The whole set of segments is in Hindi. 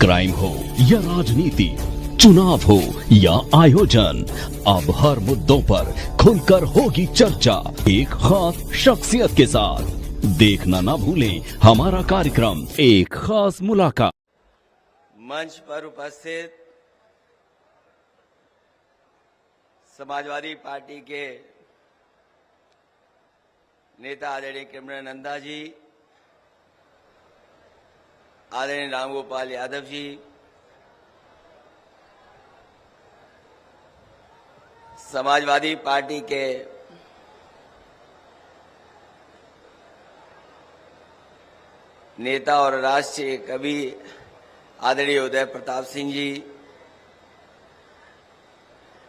क्राइम हो या राजनीति, चुनाव हो या आयोजन, अब हर मुद्दों पर खुलकर होगी चर्चा एक खास शख्सियत के साथ। देखना ना भूलें हमारा कार्यक्रम एक खास मुलाकात। मंच पर उपस्थित समाजवादी पार्टी के नेता आदरणीय कृष्ण नंदा जी, आदरणीय रामगोपाल यादव जी, समाजवादी पार्टी के नेता और राष्ट्रीय कवि आदरणीय उदय प्रताप सिंह जी,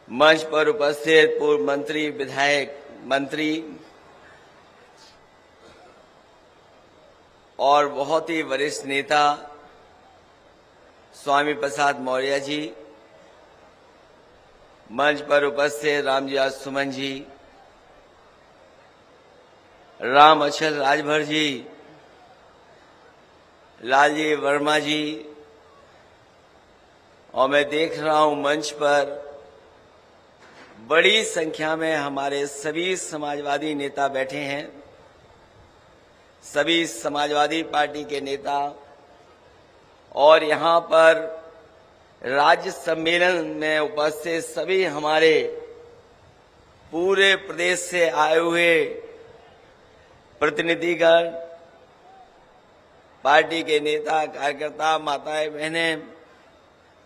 मंच पर उपस्थित पूर्व मंत्री, विधायक, मंत्री और बहुत ही वरिष्ठ नेता स्वामी प्रसाद मौर्य जी, मंच पर उपस्थित रामजी सुमन जी, राम अचल राजभर जी, लालजी वर्मा जी, और मैं देख रहा हूं मंच पर बड़ी संख्या में हमारे सभी समाजवादी नेता बैठे हैं। सभी समाजवादी पार्टी के नेता और यहां पर राज्य सम्मेलन में उपस्थित सभी हमारे पूरे प्रदेश से आए हुए प्रतिनिधिगण, पार्टी के नेता, कार्यकर्ता, माताएं, बहनें,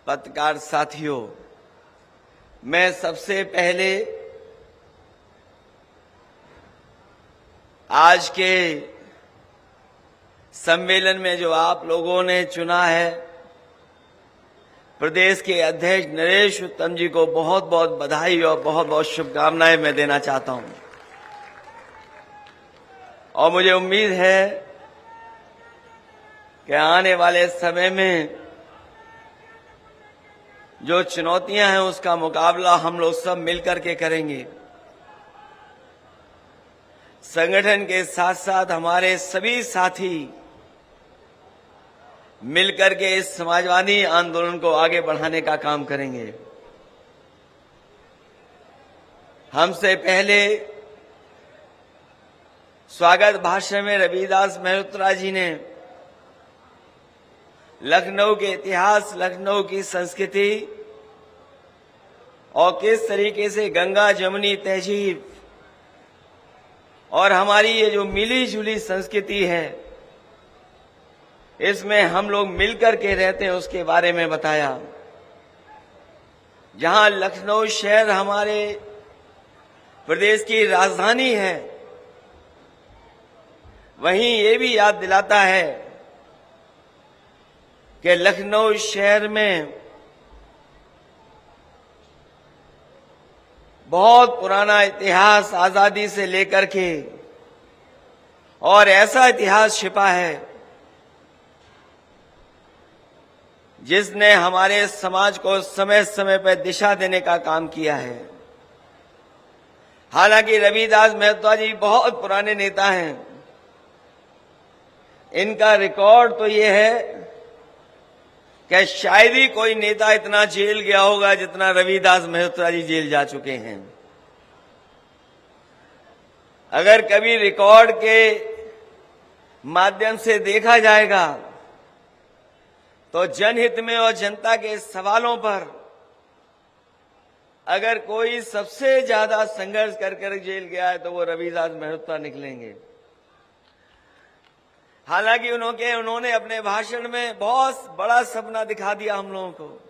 पत्रकार साथियों, मैं सबसे पहले आज के सम्मेलन में जो आप लोगों ने चुना है, प्रदेश के अध्यक्ष नरेश उत्तम जी को बहुत बहुत बधाई और बहुत बहुत शुभकामनाएं मैं देना चाहता हूं। और मुझे उम्मीद है कि आने वाले समय में जो चुनौतियां हैं उसका मुकाबला हम लोग सब मिलकर के करेंगे। संगठन के साथ साथ हमारे सभी साथी मिलकर के इस समाजवादी आंदोलन को आगे बढ़ाने का काम करेंगे। हमसे पहले स्वागत भाषण में रविदास मेहरोत्रा जी ने लखनऊ के इतिहास, लखनऊ की संस्कृति और किस तरीके से गंगा जमुनी तहजीब और हमारी ये जो मिली जुली संस्कृति है, इसमें हम लोग मिलकर के रहते हैं, उसके बारे में बताया। जहां लखनऊ शहर हमारे प्रदेश की राजधानी है, वहीं ये भी याद दिलाता है कि लखनऊ शहर में बहुत पुराना इतिहास आजादी से लेकर के, और ऐसा इतिहास छिपा है जिसने हमारे समाज को समय समय पर दिशा देने का काम किया है। हालांकि रविदास मेहता जी बहुत पुराने नेता हैं, इनका रिकॉर्ड तो ये है कि शायद ही कोई नेता इतना जेल गया होगा जितना रविदास मेहता जी जेल जा चुके हैं। अगर कभी रिकॉर्ड के माध्यम से देखा जाएगा तो जनहित में और जनता के सवालों पर अगर कोई सबसे ज्यादा संघर्ष कर जेल गया है तो वो रविदास मेहता निकलेंगे। हालांकि उन्होंने अपने भाषण में बहुत बड़ा सपना दिखा दिया हम लोगों को,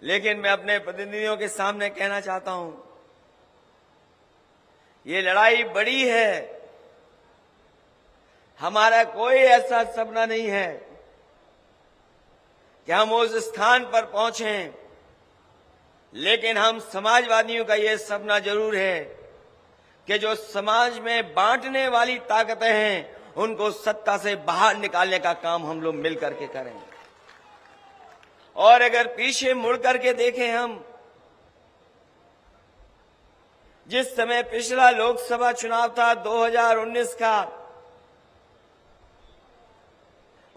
लेकिन मैं अपने प्रतिनिधियों के सामने कहना चाहता हूं, ये लड़ाई बड़ी है। हमारा कोई ऐसा सपना नहीं है कि हम उस स्थान पर पहुंचें, लेकिन हम समाजवादियों का ये सपना जरूर है कि जो समाज में बांटने वाली ताकतें हैं, उनको सत्ता से बाहर निकालने का काम हम लोग मिलकर के करें। और अगर पीछे मुड़ करके देखें हम, जिस समय पिछला लोकसभा चुनाव था 2019 का,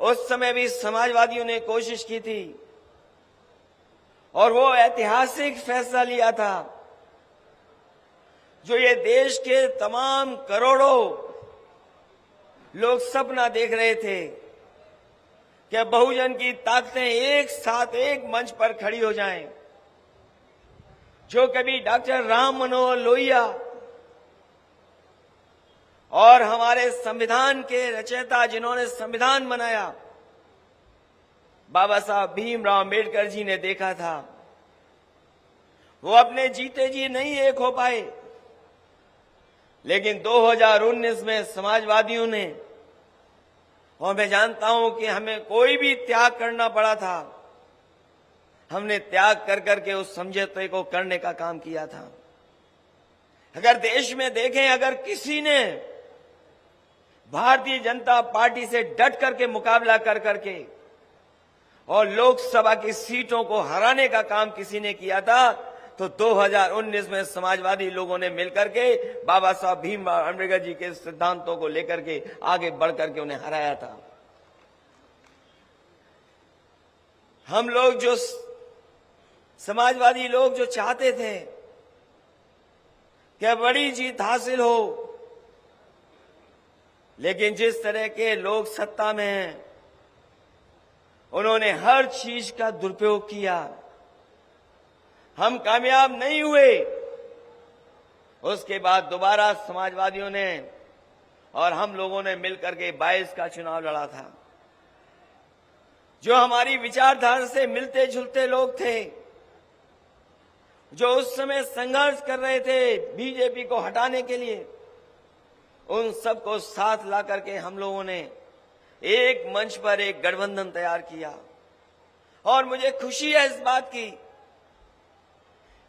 उस समय भी समाजवादियों ने कोशिश की थी और वो ऐतिहासिक फैसला लिया था जो ये देश के तमाम करोड़ों लोग सपना देख रहे थे कि बहुजन की ताकतें एक साथ एक मंच पर खड़ी हो जाएं। जो कभी डॉक्टर राम मनोहर लोहिया और हमारे संविधान के रचयिता जिन्होंने संविधान बनाया बाबा साहब भीमराव अंबेडकर जी ने देखा था, वो अपने जीते जी नहीं एक हो पाए, लेकिन 2019 में समाजवादियों ने, और मैं जानता हूं कि हमें कोई भी त्याग करना पड़ा था, हमने त्याग कर करके उस समझौते को करने का काम किया था। अगर देश में देखें, अगर किसी ने भारतीय जनता पार्टी से डट करके मुकाबला कर करके और लोकसभा की सीटों को हराने का काम किसी ने किया था तो 2019 में समाजवादी लोगों ने मिलकर के बाबा साहब भीमराव अम्बेडकर जी के सिद्धांतों को लेकर के आगे बढ़ करके उन्हें हराया था। हम लोग जो समाजवादी लोग जो चाहते थे कि बड़ी जीत हासिल हो, लेकिन जिस तरह के लोग सत्ता में हैं उन्होंने हर चीज का दुरुपयोग किया, हम कामयाब नहीं हुए। उसके बाद दोबारा समाजवादियों ने और हम लोगों ने मिलकर के 22 का चुनाव लड़ा था। जो हमारी विचारधारा से मिलते जुलते लोग थे, जो उस समय संघर्ष कर रहे थे बीजेपी को हटाने के लिए, उन सबको साथ ला करके हम लोगों ने एक मंच पर एक गठबंधन तैयार किया। और मुझे खुशी है इस बात की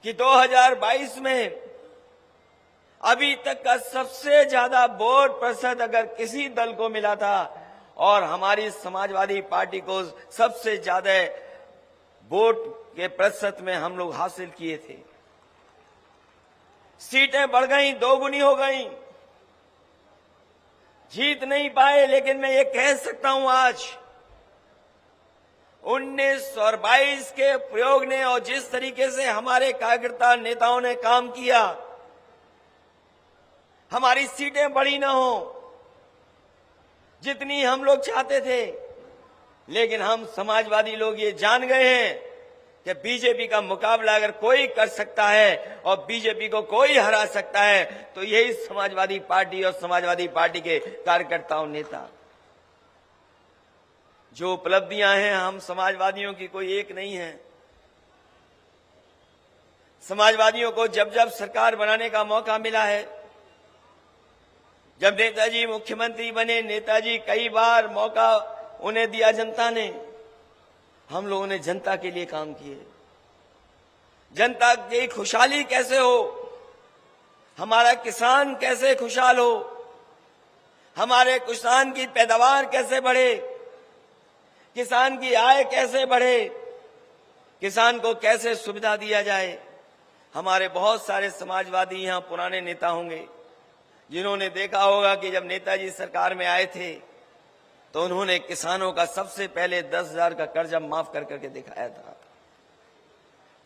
कि 2022 में अभी तक का सबसे ज्यादा वोट प्रतिशत अगर किसी दल को मिला था और हमारी समाजवादी पार्टी को सबसे ज्यादा वोट के प्रतिशत में हम लोग हासिल किए थे। सीटें बढ़ गई, दोगुनी हो गई, जीत नहीं पाए, लेकिन मैं ये कह सकता हूं आज 19 और 22 के प्रयोग ने और जिस तरीके से हमारे कार्यकर्ता नेताओं ने काम किया, हमारी सीटें बड़ी ना हो जितनी हम लोग चाहते थे, लेकिन हम समाजवादी लोग ये जान गए हैं कि बीजेपी का मुकाबला अगर कोई कर सकता है और बीजेपी को कोई हरा सकता है तो यही समाजवादी पार्टी और समाजवादी पार्टी के कार्यकर्ताओं नेता। जो उपलब्धियां हैं हम समाजवादियों की कोई एक नहीं है। समाजवादियों को जब जब सरकार बनाने का मौका मिला है, जब नेताजी मुख्यमंत्री बने, नेताजी कई बार मौका उन्हें दिया जनता ने, हम लोगों ने जनता के लिए काम किए। जनता की खुशहाली कैसे हो, हमारा किसान कैसे खुशहाल हो, हमारे किसान की पैदावार कैसे बढ़े, किसान की आय कैसे बढ़े, किसान को कैसे सुविधा दिया जाए। हमारे बहुत सारे समाजवादी यहां पुराने नेता होंगे जिन्होंने देखा होगा कि जब नेताजी सरकार में आए थे तो उन्होंने किसानों का सबसे पहले 10,000 का कर्जा माफ कर करके दिखाया था।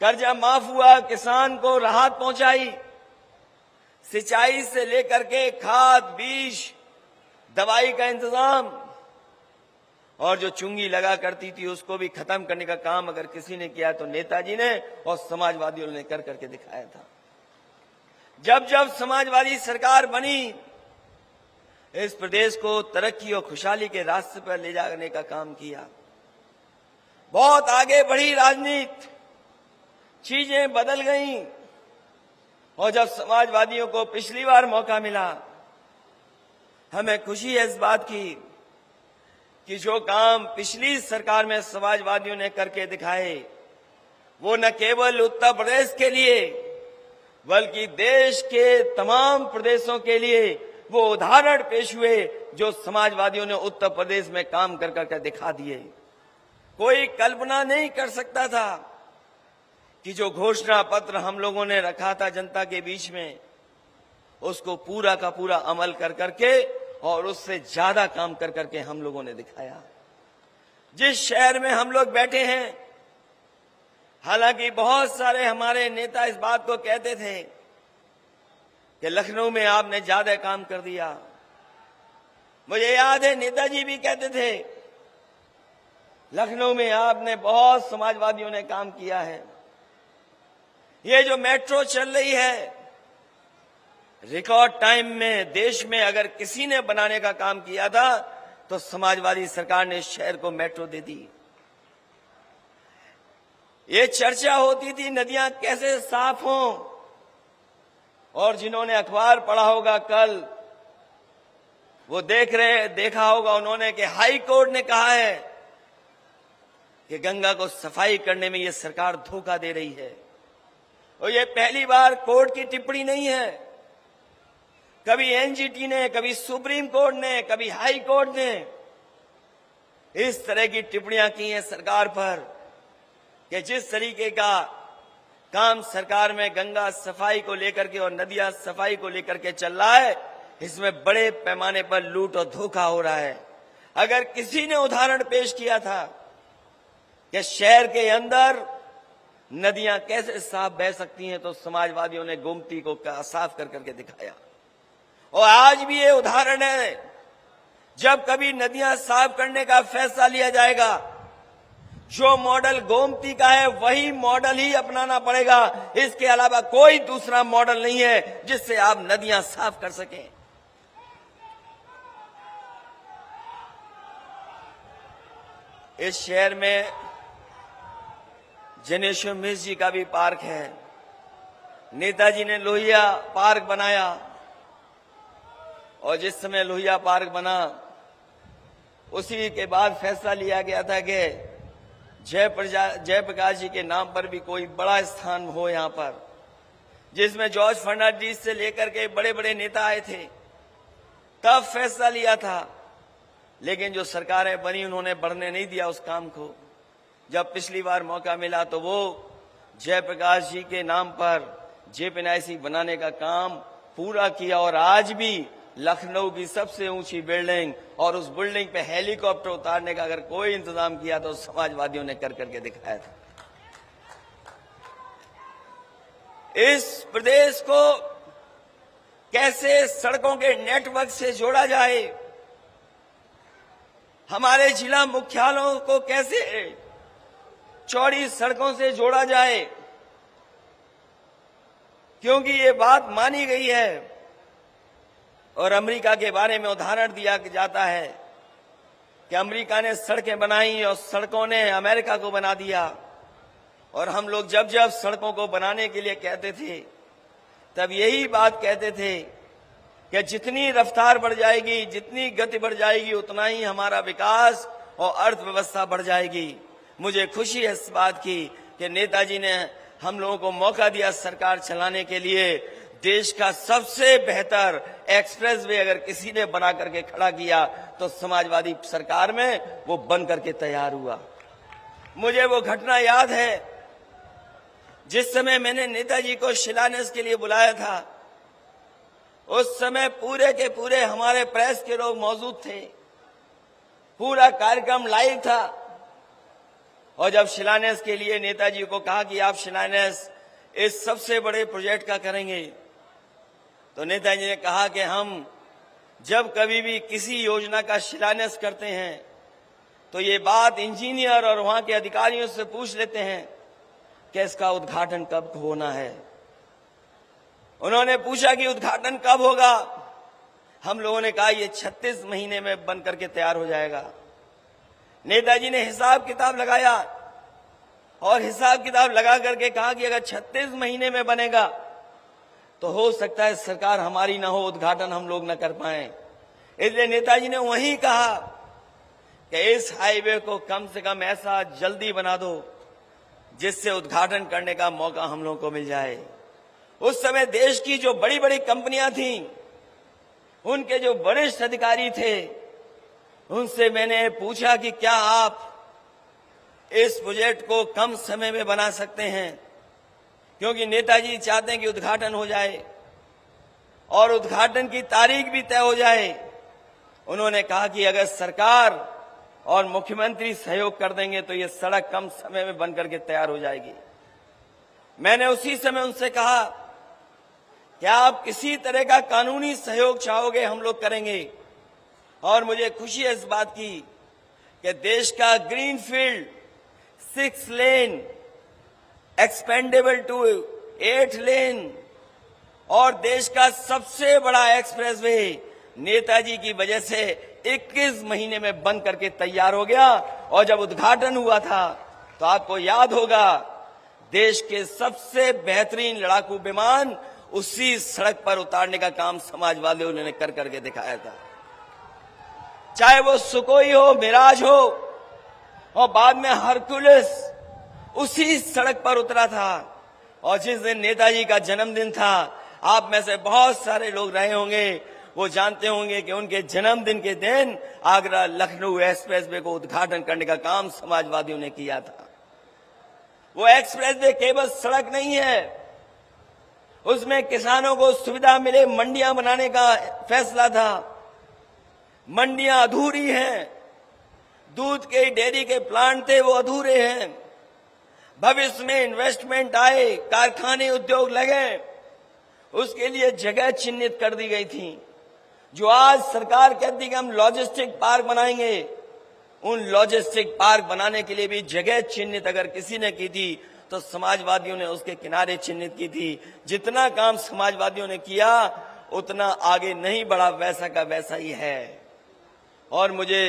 कर्जा माफ हुआ, किसान को राहत पहुंचाई, सिंचाई से लेकर के खाद, बीज, दवाई का इंतजाम, और जो चुंगी लगा करती थी उसको भी खत्म करने का काम अगर किसी ने किया तो नेताजी ने और समाजवादियों ने कर करके दिखाया था। जब जब समाजवादी सरकार बनी, इस प्रदेश को तरक्की और खुशहाली के रास्ते पर ले जाने का काम किया। बहुत आगे बढ़ी राजनीति, चीजें बदल गईं, और जब समाजवादियों को पिछली बार मौका मिला, हमें खुशी है इस बात की कि जो काम पिछली सरकार में समाजवादियों ने करके दिखाए वो न केवल उत्तर प्रदेश के लिए बल्कि देश के तमाम प्रदेशों के लिए वो उदाहरण पेश हुए जो समाजवादियों ने उत्तर प्रदेश में काम कर करके दिखा दिए। कोई कल्पना नहीं कर सकता था कि जो घोषणा पत्र हम लोगों ने रखा था जनता के बीच में, उसको पूरा का पूरा अमल कर करके और उससे ज्यादा काम कर करके हम लोगों ने दिखाया। जिस शहर में हम लोग बैठे हैं, हालांकि बहुत सारे हमारे नेता इस बात को कहते थे कि लखनऊ में आपने ज्यादा काम कर दिया। मुझे याद है नेताजी भी कहते थे लखनऊ में आपने बहुत समाजवादियों ने काम किया है। ये जो मेट्रो चल रही है, रिकॉर्ड टाइम में देश में अगर किसी ने बनाने का काम किया था तो समाजवादी सरकार ने शहर को मेट्रो दे दी। ये चर्चा होती थी नदियां कैसे साफ हों, और जिन्होंने अखबार पढ़ा होगा कल वो देखा होगा उन्होंने कि हाई कोर्ट ने कहा है कि गंगा को सफाई करने में ये सरकार धोखा दे रही है। और ये पहली बार कोर्ट की टिप्पणी नहीं है, कभी एनजीटी ने, कभी सुप्रीम कोर्ट ने, कभी हाई कोर्ट ने इस तरह की टिप्पणियां की हैं सरकार पर कि जिस तरीके का काम सरकार में गंगा सफाई को लेकर के और नदियां सफाई को लेकर के चल रहा है, इसमें बड़े पैमाने पर लूट और धोखा हो रहा है। अगर किसी ने उदाहरण पेश किया था कि शहर के अंदर नदियां कैसे साफ बह सकती हैं, तो समाजवादियों ने गोमती को साफ कर करके दिखाया। और आज भी ये उदाहरण है, जब कभी नदियां साफ करने का फैसला लिया जाएगा, जो मॉडल गोमती का है वही मॉडल ही अपनाना पड़ेगा। इसके अलावा कोई दूसरा मॉडल नहीं है जिससे आप नदियां साफ कर सकें। इस शहर में जनेश्वर मिश्र जी का भी पार्क है। नेताजी ने लोहिया पार्क बनाया, और जिस समय लोहिया पार्क बना उसी के बाद फैसला लिया गया था कि जयप्रकाश जी के नाम पर भी कोई बड़ा स्थान हो यहां पर, जिसमें जॉर्ज फर्नांडिस से लेकर के बड़े बड़े नेता आए थे। तब फैसला लिया था, लेकिन जो सरकारें बनी उन्होंने बढ़ने नहीं दिया उस काम को। जब पिछली बार मौका मिला तो वो जयप्रकाश जी के नाम पर जेपीएनआईसी बनाने का काम पूरा किया, और आज भी लखनऊ की सबसे ऊंची बिल्डिंग और उस बिल्डिंग पे हेलीकॉप्टर उतारने का अगर कोई इंतजाम किया तो समाजवादियों ने कर करके दिखाया था। इस प्रदेश को कैसे सड़कों के नेटवर्क से जोड़ा जाए, हमारे जिला मुख्यालयों को कैसे चौड़ी सड़कों से जोड़ा जाए, क्योंकि ये बात मानी गई है और अमेरिका के बारे में उदाहरण दिया जाता है कि अमेरिका ने सड़कें बनाई और सड़कों ने अमेरिका को बना दिया। और हम लोग जब जब सड़कों को बनाने के लिए कहते थे तब यही बात कहते थे कि जितनी रफ्तार बढ़ जाएगी, जितनी गति बढ़ जाएगी, उतना ही हमारा विकास और अर्थव्यवस्था बढ़ जाएगी। मुझे खुशी है इस बात की कि नेताजी ने हम लोगों को मौका दिया सरकार चलाने के लिए। देश का सबसे बेहतर एक्सप्रेस वे अगर किसी ने बना करके खड़ा किया तो समाजवादी सरकार में वो बन करके तैयार हुआ। मुझे वो घटना याद है जिस समय मैंने नेताजी को शिलान्यास के लिए बुलाया था। उस समय पूरे के पूरे हमारे प्रेस के लोग मौजूद थे, पूरा कार्यक्रम लाइव था। और जब शिलान्यास के लिए नेताजी को कहा कि आप शिलान्यास इस सबसे बड़े प्रोजेक्ट का करेंगे, तो नेताजी ने कहा कि हम जब कभी भी किसी योजना का शिलान्यास करते हैं तो ये बात इंजीनियर और वहां के अधिकारियों से पूछ लेते हैं कि इसका उद्घाटन कब होना है। उन्होंने पूछा कि उद्घाटन कब होगा। हम लोगों ने कहा ये 36 महीने में बन करके तैयार हो जाएगा। नेताजी ने हिसाब किताब लगाया और हिसाब किताब लगा करके कहा कि अगर 36 महीने में बनेगा तो हो सकता है सरकार हमारी ना हो, उद्घाटन हम लोग न कर पाए। इसलिए नेताजी ने वहीं कहा कि इस हाईवे को कम से कम ऐसा जल्दी बना दो जिससे उद्घाटन करने का मौका हम लोगों को मिल जाए। उस समय देश की जो बड़ी बड़ी कंपनियां थीं, उनके जो वरिष्ठ अधिकारी थे, उनसे मैंने पूछा कि क्या आप इस प्रोजेक्ट को कम समय में बना सकते हैं, क्योंकि नेताजी चाहते हैं कि उद्घाटन हो जाए और उद्घाटन की तारीख भी तय हो जाए। उन्होंने कहा कि अगर सरकार और मुख्यमंत्री सहयोग कर देंगे तो ये सड़क कम समय में बनकर के तैयार हो जाएगी। मैंने उसी समय उनसे कहा, क्या आप किसी तरह का कानूनी सहयोग चाहोगे, हम लोग करेंगे। और मुझे खुशी है इस बात की कि देश का ग्रीनफील्ड 6 लेन एक्सपेंडेबल टू 8 लेन और देश का सबसे बड़ा एक्सप्रेसवे नेताजी की वजह से 21 महीने में बन करके तैयार हो गया। और जब उद्घाटन हुआ था तो आपको याद होगा, देश के सबसे बेहतरीन लड़ाकू विमान उसी सड़क पर उतारने का काम समाजवादियों ने कर करके दिखाया था। चाहे वो सुकोई हो, मिराज हो, और बाद में हरकुलिस उसी सड़क पर उतरा था। और जिस दिन नेताजी का जन्मदिन था, आप में से बहुत सारे लोग रहे होंगे, वो जानते होंगे कि उनके जन्मदिन के दिन आगरा लखनऊ एक्सप्रेसवे को उद्घाटन करने का काम समाजवादियों ने किया था। वो एक्सप्रेसवे केवल सड़क नहीं है, उसमें किसानों को सुविधा मिले, मंडियां बनाने का फैसला था। मंडियां अधूरी हैं, दूध के डेयरी के प्लांट थे वो अधूरे हैं। भविष्य में इन्वेस्टमेंट आए, कारखाने उद्योग लगे, उसके लिए जगह चिन्हित कर दी गई थी। जो आज सरकार कहती है कि हम लॉजिस्टिक पार्क बनाएंगे, उन लॉजिस्टिक पार्क बनाने के लिए भी जगह चिन्हित अगर किसी ने की थी तो समाजवादियों ने उसके किनारे चिन्हित की थी। जितना काम समाजवादियों ने किया उतना आगे नहीं बढ़ा, वैसा का वैसा ही है। और मुझे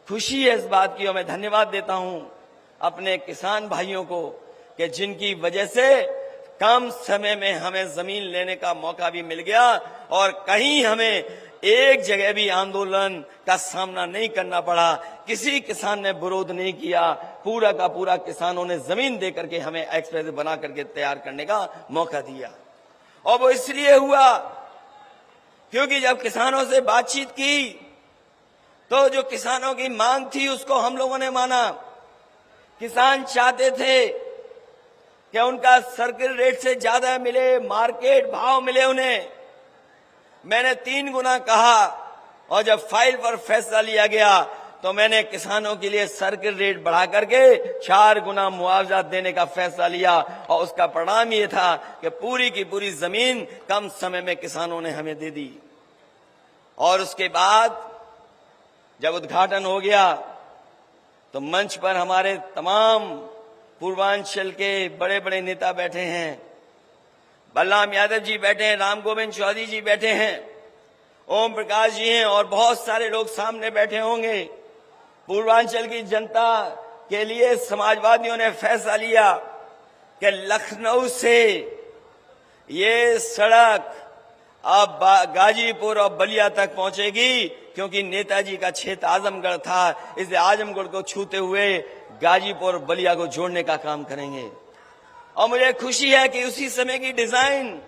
खुशी है इस बात की और मैं धन्यवाद देता हूं अपने किसान भाइयों को कि जिनकी वजह से कम समय में हमें जमीन लेने का मौका भी मिल गया और कहीं हमें एक जगह भी आंदोलन का सामना नहीं करना पड़ा। किसी किसान ने विरोध नहीं किया, पूरा का पूरा किसानों ने जमीन दे करके हमें एक्सप्रेस बना करके तैयार करने का मौका दिया। और वो इसलिए हुआ क्योंकि जब किसानों से बातचीत की तो जो किसानों की मांग थी उसको हम लोगों ने माना। किसान चाहते थे कि उनका सर्किल रेट से ज्यादा मिले, मार्केट भाव मिले उन्हें। मैंने 3 गुना कहा और जब फाइल पर फैसला लिया गया तो मैंने किसानों के लिए सर्किल रेट बढ़ा करके 4 गुना मुआवजा देने का फैसला लिया। और उसका परिणाम ये था कि पूरी की पूरी जमीन कम समय में किसानों ने हमें दे दी। और उसके बाद जब उद्घाटन हो गया तो मंच पर हमारे तमाम पूर्वांचल के बड़े बड़े नेता बैठे हैं। बलराम यादव जी बैठे हैं, राम गोविंद चौधरी जी बैठे हैं, ओम प्रकाश जी हैं और बहुत सारे लोग सामने बैठे होंगे। पूर्वांचल की जनता के लिए समाजवादियों ने फैसला लिया कि लखनऊ से ये सड़क अब गाजीपुर और बलिया तक पहुंचेगी, क्योंकि नेताजी का क्षेत्र आजमगढ़ था, इसलिए आजमगढ़ को छूते हुए गाजीपुर और बलिया को जोड़ने का काम करेंगे। और मुझे खुशी है कि उसी समय की डिजाइन,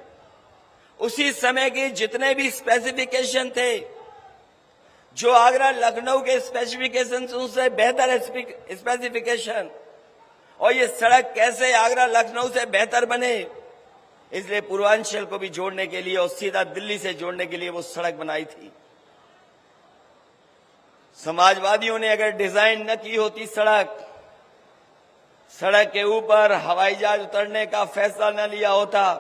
उसी समय के जितने भी स्पेसिफिकेशन थे, जो आगरा लखनऊ के स्पेसिफिकेशन उनसे बेहतर स्पेसिफिकेशन, और ये सड़क कैसे आगरा लखनऊ से बेहतर बने, इसलिए पूर्वांचल को भी जोड़ने के लिए और सीधा दिल्ली से जोड़ने के लिए वो सड़क बनाई थी। समाजवादियों ने अगर डिजाइन न की होती सड़क के ऊपर हवाई जहाज उतरने का फैसला न लिया होता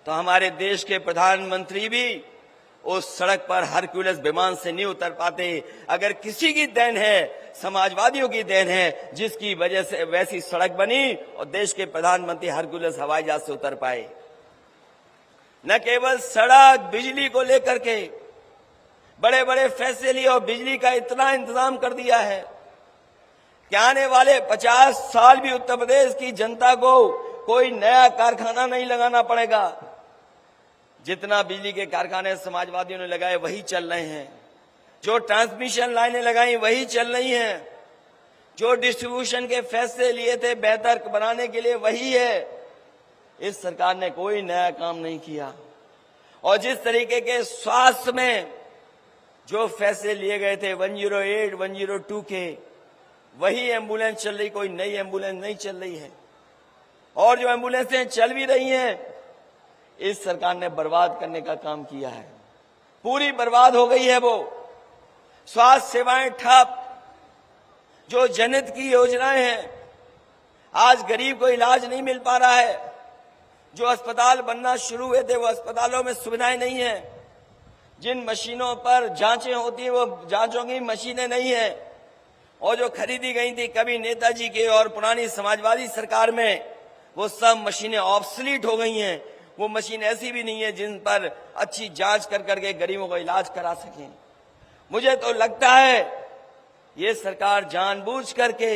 तो हमारे देश के प्रधानमंत्री भी उस सड़क पर हरक्यूलिस विमान से नहीं उतर पाते। अगर किसी की देन है, समाजवादियों की देन है, जिसकी वजह से वैसी सड़क बनी और देश के प्रधानमंत्री हरक्यूलिस हवाई जहाज से उतर पाए। न केवल सड़क, बिजली को लेकर के बड़े बड़े फैसले लिए और बिजली का इतना इंतजाम कर दिया है कि आने वाले 50 साल भी उत्तर प्रदेश की जनता को कोई नया कारखाना नहीं लगाना पड़ेगा। जितना बिजली के कारखाने समाजवादियों ने लगाए वही चल रहे हैं, जो ट्रांसमिशन लाइनें लगाई वही चल रही हैं, जो डिस्ट्रीब्यूशन के फैसले लिए थे बेहतर बनाने के लिए वही है। इस सरकार ने कोई नया काम नहीं किया। और जिस तरीके के स्वास्थ्य में जो फैसले लिए गए थे 108, 102 के, वही एम्बुलेंस चल रही, कोई नई एम्बुलेंस नहीं चल रही है। और जो एम्बुलेंसें चल भी रही हैं, इस सरकार ने बर्बाद करने का काम किया है। पूरी बर्बाद हो गई है वो। स्वास्थ्य सेवाएं ठप, जो जनहित की योजनाएं हैं, आज गरीब को इलाज नहीं मिल पा रहा है। जो अस्पताल बनना शुरू हुए थे वो अस्पतालों में सुविधाएं नहीं है। जिन मशीनों पर जांचें होती है वो जांचों की मशीनें नहीं है। और जो खरीदी गई थी कभी नेताजी के और पुरानी समाजवादी सरकार में, वो सब मशीनें ऑब्सलीट हो गई हैं। वो मशीन ऐसी भी नहीं है जिन पर अच्छी जांच कर करके गरीबों का इलाज करा सकें। मुझे तो लगता है ये सरकार जानबूझ करके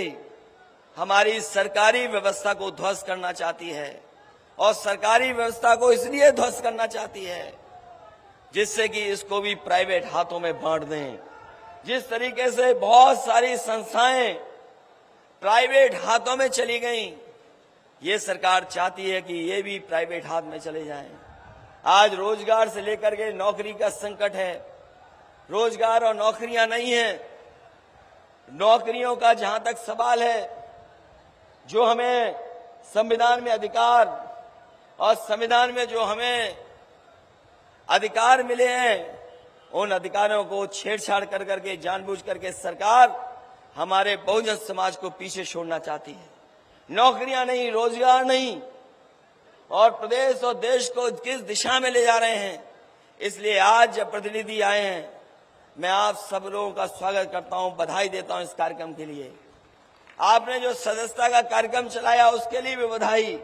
हमारी सरकारी व्यवस्था को ध्वस्त करना चाहती है, और सरकारी व्यवस्था को इसलिए ध्वस्त करना चाहती है जिससे कि इसको भी प्राइवेट हाथों में बांट दें। जिस तरीके से बहुत सारी संस्थाएं प्राइवेट हाथों में चली गईं, ये सरकार चाहती है कि ये भी प्राइवेट हाथ में चले जाएं। आज रोजगार से लेकर के नौकरी का संकट है। रोजगार और नौकरियां नहीं है। नौकरियों का जहां तक सवाल है, जो हमें संविधान में अधिकार और संविधान में जो हमें अधिकार मिले हैं, उन अधिकारों को छेड़छाड़ कर करके जानबूझ करके सरकार हमारे बहुजन समाज को पीछे छोड़ना चाहती है। नौकरियां नहीं, रोजगार नहीं, और प्रदेश और देश को किस दिशा में ले जा रहे हैं। इसलिए आज जब प्रतिनिधि आए हैं, मैं आप सब लोगों का स्वागत करता हूं, बधाई देता हूं इस कार्यक्रम के लिए। आपने जो सदस्यता का कार्यक्रम चलाया उसके लिए भी बधाई।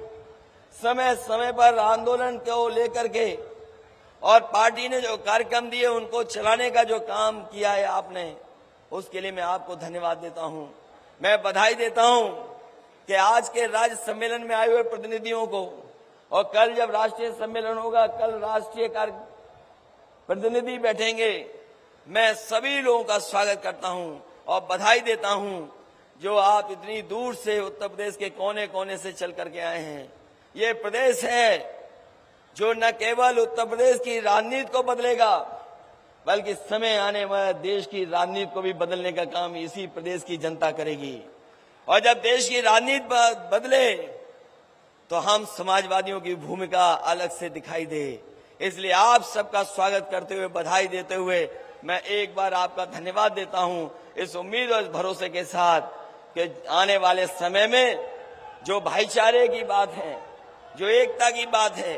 समय समय पर आंदोलन को लेकर के और पार्टी ने जो कार्यक्रम दिए उनको चलाने का जो काम किया है आपने, उसके लिए मैं आपको धन्यवाद देता हूं। मैं बधाई देता हूं कि आज के राज्य सम्मेलन में आए हुए प्रतिनिधियों को, और कल जब राष्ट्रीय सम्मेलन होगा, कल राष्ट्रीय प्रतिनिधि बैठेंगे, मैं सभी लोगों का स्वागत करता हूं और बधाई देता हूं जो आप इतनी दूर से उत्तर प्रदेश के कोने कोने से चल करके आए हैं। ये प्रदेश है जो न केवल उत्तर प्रदेश की राजनीति को बदलेगा, बल्कि समय आने वाले देश की राजनीति को भी बदलने का काम इसी प्रदेश की जनता करेगी। और जब देश की राजनीति बदले तो हम समाजवादियों की भूमिका अलग से दिखाई दे। इसलिए आप सबका स्वागत करते हुए, बधाई देते हुए मैं एक बार आपका धन्यवाद देता हूं, इस उम्मीद और इस भरोसे के साथ कि आने वाले समय में जो भाईचारे की बात है, जो एकता की बात है,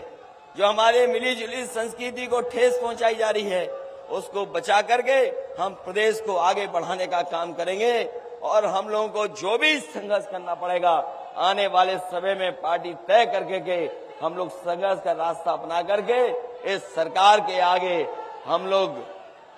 जो हमारे मिली जुली संस्कृति को ठेस पहुंचाई जा रही है, उसको बचा करके हम प्रदेश को आगे बढ़ाने का काम करेंगे। और हम लोगों को जो भी संघर्ष करना पड़ेगा, आने वाले समय में पार्टी तय करके के हम लोग संघर्ष का रास्ता अपना करके इस सरकार के आगे हम लोग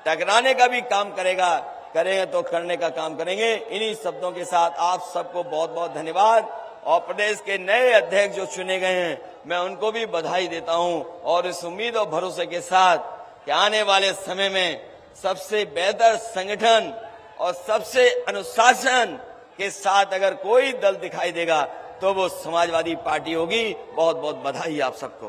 टकराने का भी काम करेंगे तो करने का काम करेंगे। इन्हीं शब्दों के साथ आप सबको बहुत बहुत धन्यवाद। और प्रदेश के नए अध्यक्ष जो चुने गए हैं, मैं उनको भी बधाई देता हूं, और इस उम्मीद और भरोसे के साथ कि आने वाले समय में सबसे बेहतर संगठन और सबसे अनुशासन के साथ अगर कोई दल दिखाई देगा तो वो समाजवादी पार्टी होगी। बहुत बहुत बधाई आप सबको।